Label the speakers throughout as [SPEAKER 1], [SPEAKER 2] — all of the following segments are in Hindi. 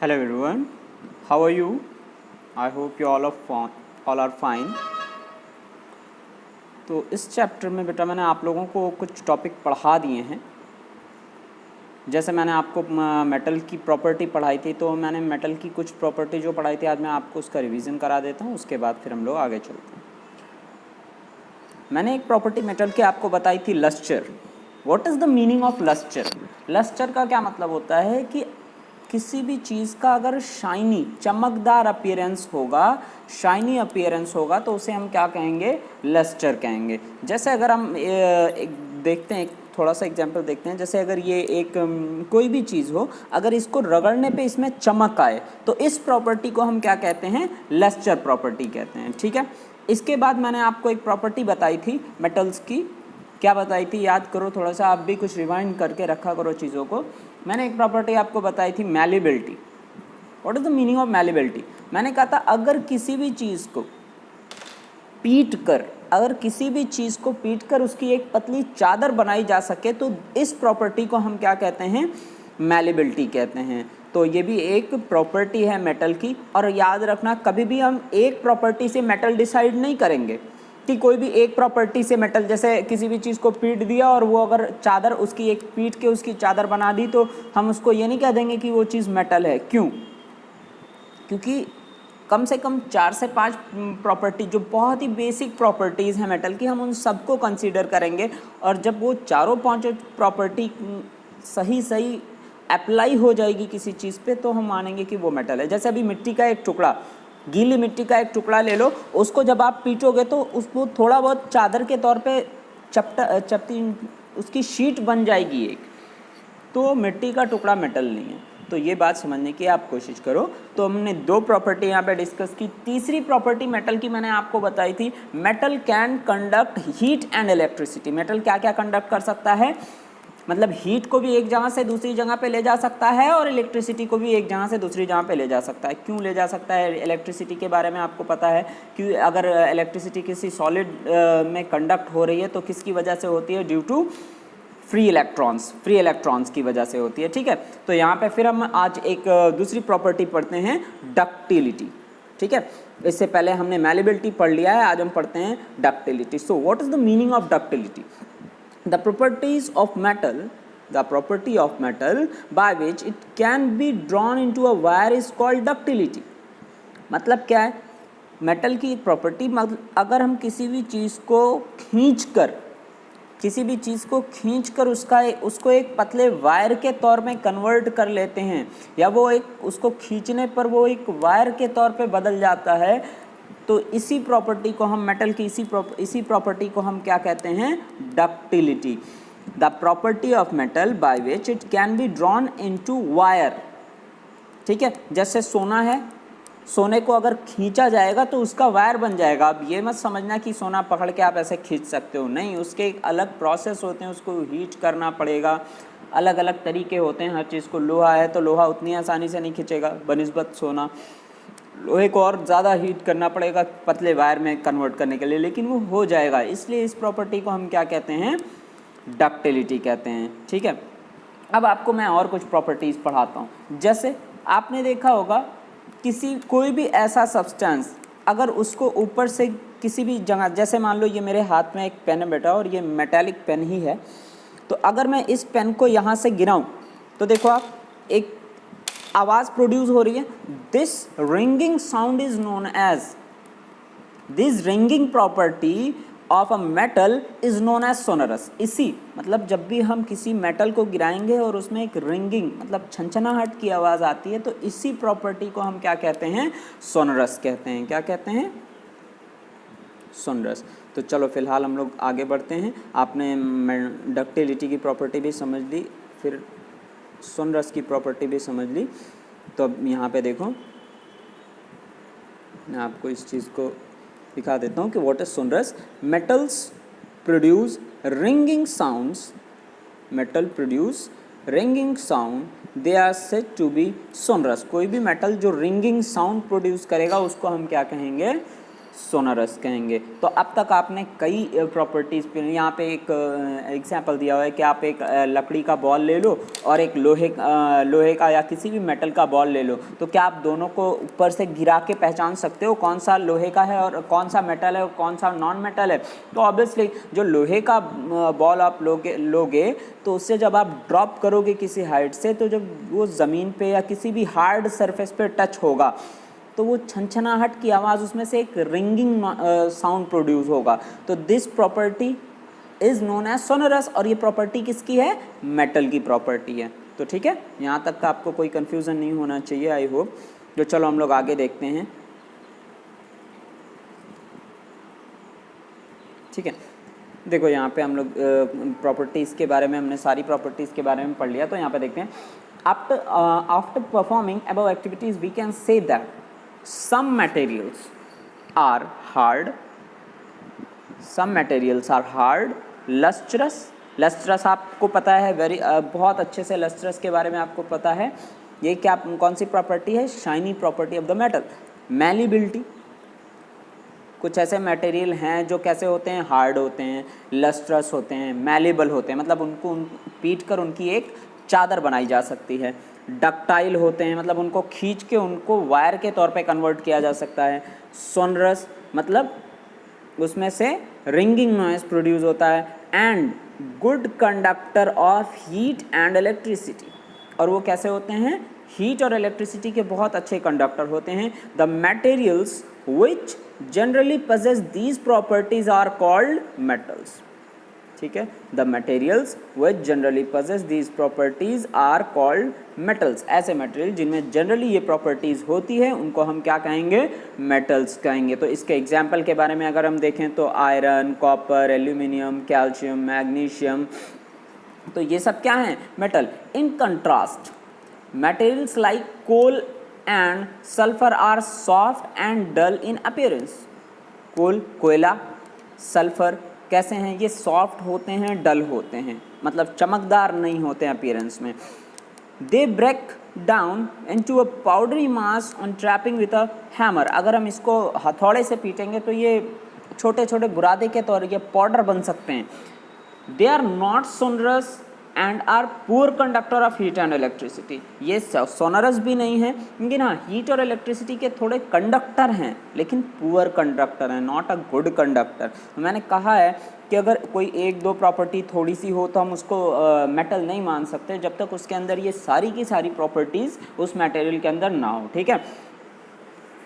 [SPEAKER 1] Hello everyone, how are you? I hope you all are fine. तो इस चैप्टर में बेटा मैंने आप लोगों को कुछ टॉपिक पढ़ा दिए हैं। जैसे मैंने आपको मेटल की प्रॉपर्टी पढ़ाई थी, तो मैंने मेटल की कुछ प्रॉपर्टी जो पढ़ाई थी आज मैं आपको उसका रिवीजन करा देता हूँ, उसके बाद फिर हम लोग आगे चलते हैं। मैंने एक प्रॉपर्टी मेटल की आपको बताई थी, lustre. What is the meaning of lustre? Lustre का क्या मतलब होता है कि किसी भी चीज़ का अगर शाइनी चमकदार अपीयरेंस होगा तो उसे हम क्या कहेंगे? लस्टर कहेंगे। जैसे अगर हम देखते हैं, थोड़ा सा एग्जांपल देखते हैं। जैसे अगर ये एक कोई भी चीज़ हो, अगर इसको रगड़ने पे इसमें चमक आए तो इस प्रॉपर्टी को हम क्या कहते हैं? लस्टर प्रॉपर्टी कहते हैं। ठीक है। इसके बाद मैंने आपको एक प्रॉपर्टी बताई थी मेटल्स की। क्या बताई थी? याद करो थोड़ा सा, आप भी कुछ रिवाइंड करके रखा करो चीज़ों को। मैंने एक प्रॉपर्टी आपको बताई थी, malleability. What is the meaning of malleability? मैंने कहा था अगर किसी भी चीज़ को पीट कर उसकी एक पतली चादर बनाई जा सके तो इस प्रॉपर्टी को हम क्या कहते हैं? मैलिबिलिटी कहते हैं। तो ये भी एक प्रॉपर्टी है मेटल की। और याद रखना, कभी भी हम एक प्रॉपर्टी से मेटल डिसाइड नहीं करेंगे कि कोई भी एक प्रॉपर्टी से मेटल, जैसे किसी भी चीज़ को पीट दिया और वो अगर चादर उसकी एक पीट के उसकी चादर बना दी तो हम उसको ये नहीं कह देंगे कि वो चीज़ मेटल है। क्यों? क्योंकि कम से कम 4 से 5 प्रॉपर्टी जो बहुत ही बेसिक प्रॉपर्टीज़ हैं मेटल की, हम उन सबको कंसीडर करेंगे। और जब वो चारों 5 प्रॉपर्टी सही अप्लाई हो जाएगी किसी चीज़ पे तो हम मानेंगे कि वो मेटल है। जैसे अभी मिट्टी का एक टुकड़ा, गीली मिट्टी का एक टुकड़ा ले लो, उसको जब आप पीटोगे तो उसको थोड़ा बहुत चादर के तौर पे चपटी उसकी शीट बन जाएगी एक, तो मिट्टी का टुकड़ा मेटल नहीं है। तो ये बात समझने की आप कोशिश करो। तो हमने 2 प्रॉपर्टी यहाँ पे डिस्कस की। तीसरी प्रॉपर्टी मेटल की मैंने आपको बताई थी, metal can conduct heat and electricity. Metal क्या क्या कंडक्ट कर सकता है? मतलब हीट को भी एक जगह से दूसरी जगह पे ले जा सकता है और इलेक्ट्रिसिटी को भी एक जगह से दूसरी जगह पे ले जा सकता है। क्यों ले जा सकता है? इलेक्ट्रिसिटी के बारे में आपको पता है कि अगर इलेक्ट्रिसिटी किसी सॉलिड में कंडक्ट हो रही है तो किसकी वजह से होती है? ड्यू टू फ्री इलेक्ट्रॉन्स की वजह से होती है। ठीक है। तो यहाँ पे फिर हम आज एक दूसरी प्रॉपर्टी पढ़ते हैं, डक्टिलिटी। ठीक है। इससे पहले हमने मैलिबिलिटी पढ़ लिया है, आज हम पढ़ते हैं ductility. So what is the meaning of ductility? The property of metal by which it can be drawn into a wire is called ductility. मतलब क्या है? मेटल की प्रॉपर्टी, अगर हम किसी भी चीज़ को खींचकर उसको एक पतले वायर के तौर में कन्वर्ट कर लेते हैं, या उसको खींचने पर वो एक वायर के तौर पे बदल जाता है, तो इसी प्रॉपर्टी को हम मेटल की इसी प्रॉपर्टी को हम क्या कहते हैं? Ductility. The property of metal by which it can be drawn into wire. ठीक है। जैसे सोना है, सोने को अगर खींचा जाएगा तो उसका वायर बन जाएगा। अब ये मत समझना कि सोना पकड़ के आप ऐसे खींच सकते हो, नहीं, उसके एक अलग प्रोसेस होते हैं, उसको हीट करना पड़ेगा, अलग अलग तरीके होते हैं हर चीज़ को। लोहा है तो लोहा उतनी आसानी से नहीं खींचेगा बनिस्बत सोना, लोहे को और ज़्यादा हीट करना पड़ेगा पतले वायर में कन्वर्ट करने के लिए, लेकिन वो हो जाएगा। इसलिए इस प्रॉपर्टी को हम क्या कहते हैं? डक्टिलिटी कहते हैं। ठीक है। अब आपको मैं और कुछ प्रॉपर्टीज़ पढ़ाता हूँ। जैसे आपने देखा होगा कोई भी ऐसा सब्सटेंस अगर उसको ऊपर से किसी भी जगह, जैसे मान लो ये मेरे हाथ में एक पेन है बेटा और ये मेटालिक पेन ही है, तो अगर मैं इस पेन को यहाँ से गिराऊँ तो देखो आप, एक आवाज़ प्रोड्यूस हो रही है। This ringing sound is known as, this ringing property of a metal is known as sonorous. इसी मतलब जब भी हम किसी मेटल को गिराएंगे और उसमें एक रिंगिंग मतलब छनछनाहट की आवाज़ आती है, तो इसी प्रॉपर्टी को हम क्या कहते हैं? सोनरस कहते हैं। क्या कहते हैं? सोनरस। तो चलो फिलहाल हम लोग आगे बढ़ते हैं। आपने डक्टिलिटी की प्रॉपर्टी भी समझ ली, फिर सोनरस की प्रॉपर्टी भी समझ ली। तो अब यहाँ पे देखो, मैं आपको इस चीज़ को दिखा देता हूँ कि what is sonorous. Metals produce ringing sounds, they are said to be sonorous. कोई भी मेटल जो रिंगिंग साउंड प्रोड्यूस करेगा उसको हम क्या कहेंगे? सोनरस कहेंगे। तो अब तक आपने कई प्रॉपर्टीज़ पे, यहाँ पे एक एग्जांपल दिया हुआ है कि आप एक लकड़ी का बॉल ले लो और एक लोहे का या किसी भी मेटल का बॉल ले लो, तो क्या आप दोनों को ऊपर से गिरा के पहचान सकते हो कौन सा लोहे का है और कौन सा मेटल है और कौन सा नॉन मेटल है? तो ऑब्वियसली जो लोहे का बॉल आप लोगे तो उससे जब आप ड्रॉप करोगे किसी हाइट से, तो जब वो ज़मीन पे या किसी भी हार्ड सरफेस पे टच होगा तो वो छनछनाहट की आवाज़, उसमें से एक रिंगिंग साउंड प्रोड्यूस होगा। तो this property is known as sonorous, और ये प्रॉपर्टी किसकी है? मेटल की प्रॉपर्टी है। तो ठीक है, यहाँ तक का आपको कोई कन्फ्यूज़न नहीं होना चाहिए, आई होप। जो चलो हम लोग आगे देखते हैं। ठीक है, देखो यहाँ पे हम लोग प्रॉपर्टीज़ के बारे में, हमने सारी प्रॉपर्टीज़ के बारे में पढ़ लिया। तो यहाँ पे देखते हैं, after performing above activities we can say that some materials are hard, some materials are hard, lustrous, lustrous आपको पता है बहुत अच्छे से lustrous के बारे में आपको पता है। ये क्या, कौन सी प्रॉपर्टी है? Shiny property of the metal. Malleability, कुछ ऐसे मटेरियल हैं जो कैसे होते हैं? हार्ड होते हैं, लस्ट्रस होते हैं, मैलेबल होते हैं, मतलब उनको पीट कर उनकी एक चादर बनाई जा सकती है। डक्टाइल होते हैं, मतलब उनको खींच के उनको वायर के तौर पे कन्वर्ट किया जा सकता है। सोनरस, मतलब उसमें से रिंगिंग नॉइस प्रोड्यूस होता है। And good conductor of heat and electricity, और वो कैसे होते हैं? हीट और इलेक्ट्रिसिटी के बहुत अच्छे कंडक्टर होते हैं। The materials which generally possess these properties are called metals। ठीक है, the materials which generally possess these properties are called metals। ऐसे मटेरियल जिनमें जनरली ये प्रॉपर्टीज़ होती है उनको हम क्या कहेंगे? मेटल्स कहेंगे। तो इसके एग्जाम्पल के बारे में अगर हम देखें तो iron, copper, aluminium, calcium, magnesium, तो ये सब क्या हैं? Metal. In contrast materials like coal and sulphur are soft and dull in appearance. कोयला, सल्फर कैसे हैं? ये सॉफ्ट होते हैं, डल होते हैं, मतलब चमकदार नहीं होते हैं अपीयरेंस में। They break down into a powdery mass on trapping with a hammer. अगर हम इसको हथौड़े से पीटेंगे तो ये छोटे छोटे बुरादे के तौर ये पाउडर बन सकते हैं। They are not sonorous and are poor conductor of heat and electricity. ये सोनरस भी नहीं है, लेकिन हाँ हीट और इलेक्ट्रिसिटी के थोड़े कंडक्टर हैं, लेकिन पुअर कंडक्टर हैं, नॉट अ गुड कंडक्टर। तो मैंने कहा है कि अगर कोई एक दो प्रॉपर्टी थोड़ी सी हो तो हम उसको मेटल नहीं मान सकते जब तक उसके अंदर ये सारी की सारी प्रॉपर्टीज़ उस मटेरियल के अंदर ना हो। ठीक है,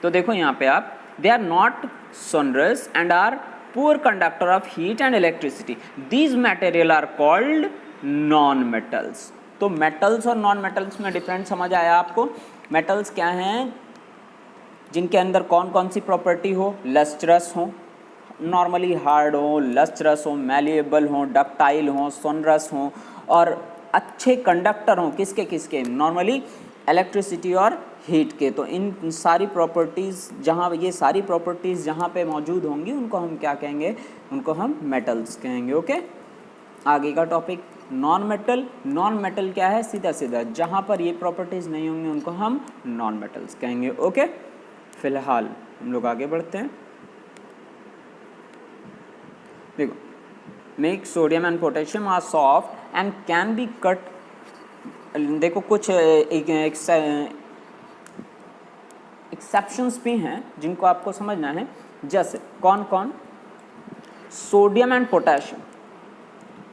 [SPEAKER 1] तो देखो यहाँ पे आप, they are not sonorous and are poor conductor of heat and electricity. These material are called non metals. तो मेटल्स और नॉन मेटल्स में डिफरेंट समझ आया आपको? मेटल्स क्या हैं? जिनके अंदर कौन कौन सी प्रॉपर्टी हो? लस्ट्रस हो, नॉर्मली हार्ड हो, लस्ट्रस हो, मैलिएबल हो, डक्टाइल हो, सोनरस हो, और अच्छे कंडक्टर हो। किसके किसके? नॉर्मली इलेक्ट्रिसिटी और हीट के। तो इन सारी प्रॉपर्टीज़ जहाँ, ये सारी प्रॉपर्टीज़ जहाँ पे मौजूद होंगी उनको हम क्या कहेंगे? उनको हम मेटल्स कहेंगे। ओके, आगे का topic non metal. Non metal क्या है? सीधा सीधा जहाँ पर ये प्रॉपर्टीज़ नहीं होंगी उनको हम नॉन मेटल्स कहेंगे। ओके, फिलहाल हम लोग आगे बढ़ते हैं। देखो, make sodium and potassium are soft and can be cut. देखो कुछ एक्सेप्शंस भी हैं जिनको आपको समझना है। जैसे कौन कौन? Sodium and potassium.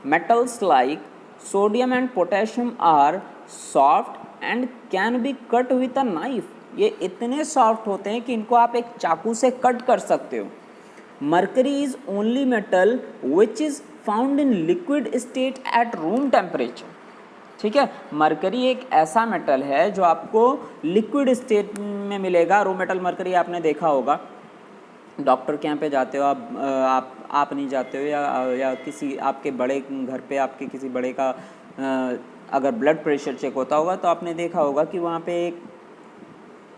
[SPEAKER 1] Metals like sodium and potassium are soft and can be cut with a knife। ये इतने सॉफ्ट होते हैं कि इनको आप एक चाकू से कट कर सकते हो। Mercury is only metal which is found in liquid state at room temperature। ठीक है, मरकरी एक ऐसा मेटल है जो आपको लिक्विड स्टेट में मिलेगा। रो मेटल मरकरी आपने देखा होगा, डॉक्टर के यहाँ पे जाते हो आप नहीं जाते हो, या किसी आपके बड़े घर पे आपके किसी बड़े का अगर ब्लड प्रेशर चेक होता होगा तो आपने देखा होगा कि वहाँ पे एक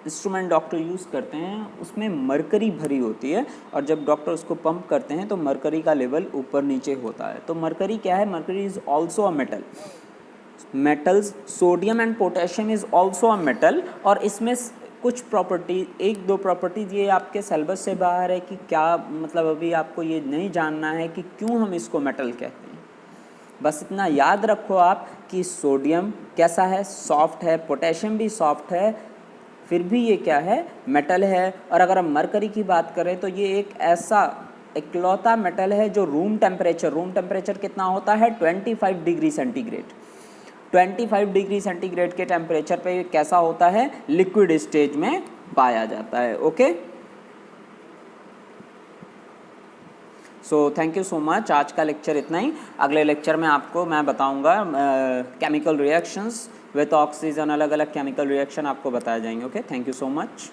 [SPEAKER 1] इंस्ट्रूमेंट डॉक्टर यूज़ करते हैं, उसमें मरकरी भरी होती है, और जब डॉक्टर उसको पंप करते हैं तो मरकरी का लेवल ऊपर नीचे होता है। तो मरकरी क्या है? Mercury is also a metal. Metals sodium and potassium is also a metal, और इसमें कुछ प्रॉपर्टी, एक दो प्रॉपर्टीज़ ये आपके सिलेबस से बाहर है कि क्या, मतलब अभी आपको ये नहीं जानना है कि क्यों हम इसको मेटल कहते हैं। बस इतना याद रखो आप कि सोडियम कैसा है, सॉफ्ट है, पोटेशियम भी सॉफ्ट है, फिर भी ये क्या है, मेटल है। और अगर हम मरकरी की बात करें तो ये एक ऐसा इकलौता मेटल है जो रूम टेम्परेचर कितना होता है, 25 डिग्री सेंटीग्रेड। 25 डिग्री सेंटीग्रेड के टेम्परेचर पे कैसा होता है, लिक्विड स्टेज में पाया जाता है। Okay, so thank you so much. आज का लेक्चर इतना ही। अगले लेक्चर में आपको मैं बताऊंगा केमिकल रिएक्शंस विथ ऑक्सीजन, अलग अलग केमिकल रिएक्शन आपको बताए जाएंगे। Okay, thank you so much.